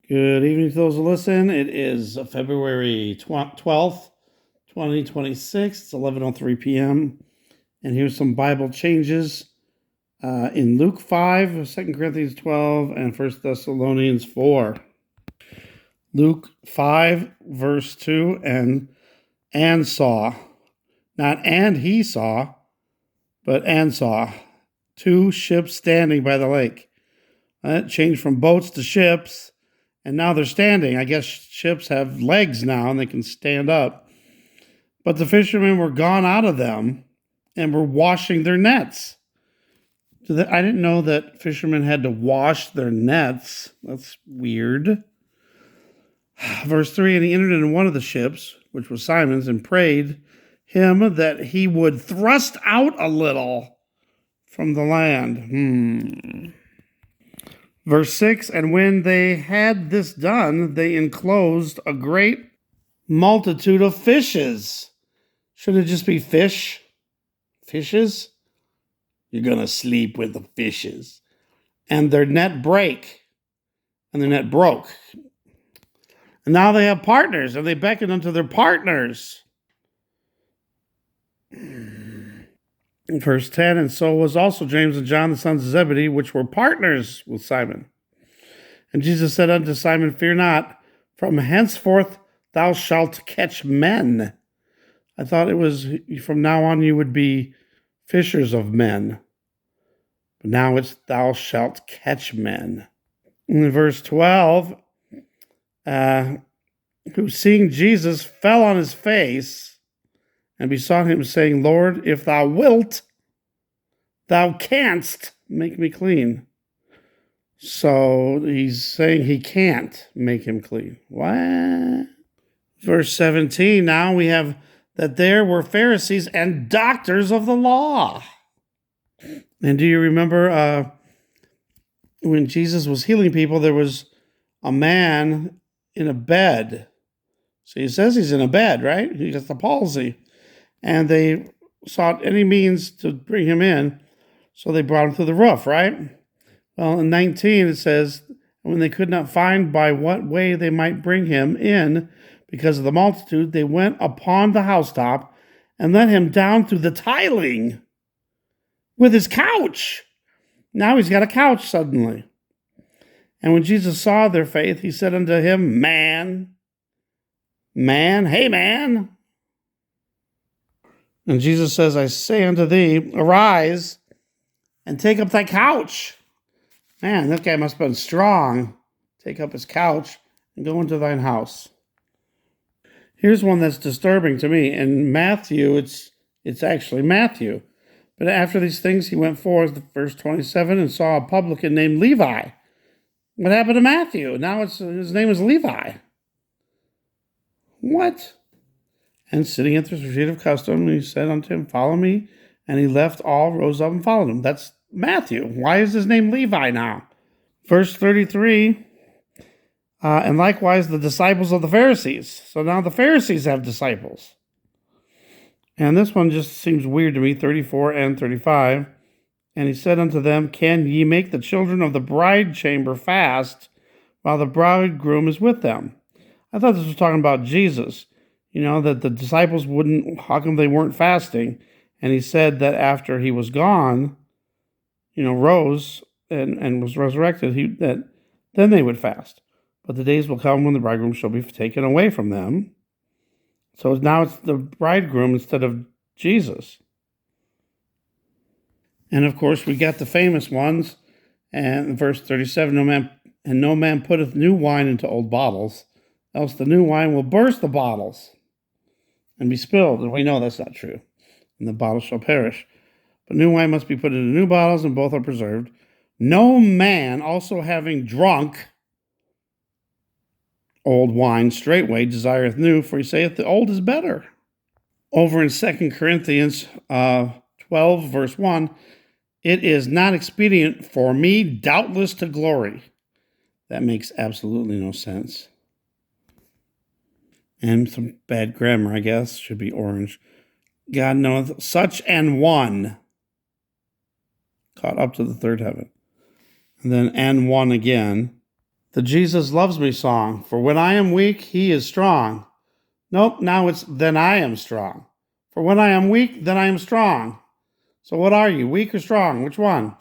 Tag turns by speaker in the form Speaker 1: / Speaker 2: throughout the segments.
Speaker 1: Good evening to those who listen. It is February 12th, 2026. It's 11:03 p.m. And here's some Bible changes in Luke 5, 2 Corinthians 12, and 1 Thessalonians 4. Luke 5, verse 2, and saw. Not and he saw, but and saw. 2 ships standing by the lake. It changed from boats to ships. And now they're standing. I guess ships have legs now and they can stand up. But the fishermen were gone out of them and were washing their nets. I didn't know that fishermen had to wash their nets. That's weird. Verse 3, and he entered into one of the ships, which was Simon's, and prayed him that he would thrust out a little from the land. Verse 6, and when they had this done, they enclosed a great multitude of fishes. Should it just be fish? Fishes? You're going to sleep with the fishes. And their net broke. And now they have partners, and they beckon unto their partners. Verse 10, and so was also James and John, the sons of Zebedee, which were partners with Simon. And Jesus said unto Simon, fear not, from henceforth thou shalt catch men. I thought it was from now on you would be fishers of men. But now it's thou shalt catch men. In verse 12, who seeing Jesus fell on his face and besought him, saying, Lord, if thou wilt, thou canst make me clean. So he's saying he can't make him clean. What? Verse 17, now we have that there were Pharisees and doctors of the law. And do you remember when Jesus was healing people, there was a man in a bed. So he says he's in a bed, right? He got the palsy. And they sought any means to bring him in. So they brought him through the roof, right? Well, in 19, it says, when they could not find by what way they might bring him in because of the multitude, they went upon the housetop and let him down through the tiling with his couch. Now he's got a couch suddenly. And when Jesus saw their faith, he said unto him, hey man. And Jesus says, I say unto thee, arise and take up thy couch. Man, that guy must have been strong. Take up his couch and go into thine house. Here's one that's disturbing to me. In Matthew, it's actually Matthew. But after these things, he went forth, verse 27, and saw a publican named Levi. What happened to Matthew? Now his name is Levi. What? And sitting at the seat of custom, he said unto him, follow me. And he left all, rose up, and followed him. That's Matthew. Why is his name Levi now? Verse 33, and likewise the disciples of the Pharisees. So now the Pharisees have disciples. And this one just seems weird to me, 34 and 35. And he said unto them, can ye make the children of the bride chamber fast while the bridegroom is with them? I thought this was talking about Jesus. You know, that the disciples wouldn't, how come they weren't fasting? And he said that after he was gone, rose and was resurrected, then they would fast. But the days will come when the bridegroom shall be taken away from them. So now it's the bridegroom instead of Jesus. And of course, we got the famous ones. And in verse 37, no man putteth new wine into old bottles, else the new wine will burst the bottles and be spilled. And we know that's not true. And the bottles shall perish. But new wine must be put into new bottles, and both are preserved. No man also having drunk old wine straightway desireth new, for he saith the old is better. Over in 2 Corinthians 12, verse 1, it is not expedient for me doubtless to glory. That makes absolutely no sense. And some bad grammar, I guess, should be orange. God knoweth such an one caught up to the third heaven. And then and one again. The Jesus Loves Me song. For when I am weak, he is strong. Nope, now it's then I am strong. For when I am weak, then I am strong. So what are you, weak or strong? Which one?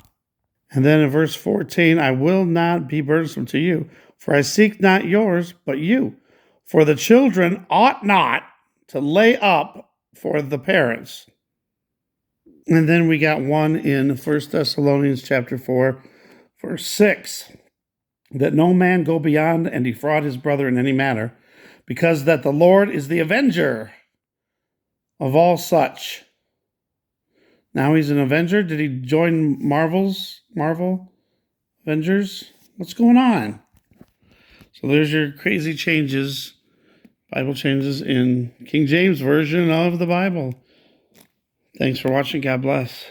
Speaker 1: And then in verse 14, I will not be burdensome to you, for I seek not yours, but you. For the children ought not to lay up for the parents. And then we got one in 1 Thessalonians chapter 4, verse 6, that no man go beyond and defraud his brother in any matter, because that the Lord is the avenger of all such. Now he's an avenger. Did he join Marvel Avengers? What's going on? So there's your crazy changes, Bible changes in King James Version of the Bible. Thanks for watching. God bless.